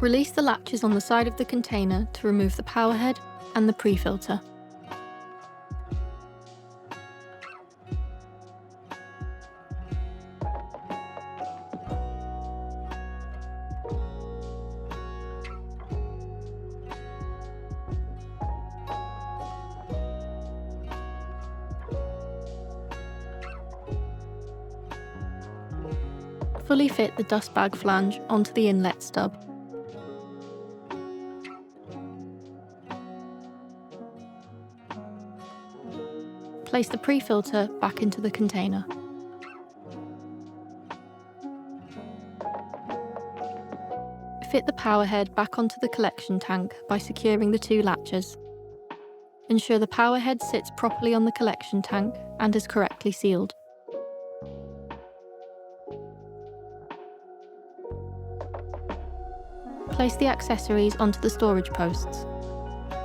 Release the latches on the side of the container to remove the power head and the pre-filter. Fully fit the dust bag flange onto the inlet stub. Place the pre-filter back into the container. Fit the power head back onto the collection tank by securing the two latches. Ensure the power head sits properly on the collection tank and is correctly sealed. Place the accessories onto the storage posts.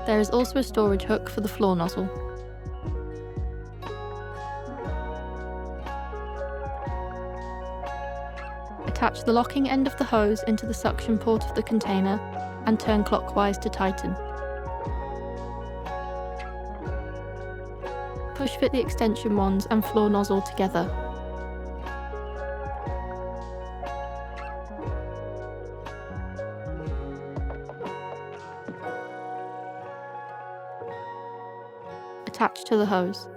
There is also a storage hook for the floor nozzle. Attach the locking end of the hose into the suction port of the container and turn clockwise to tighten. Push fit the extension wands and floor nozzle together. Attach to the hose.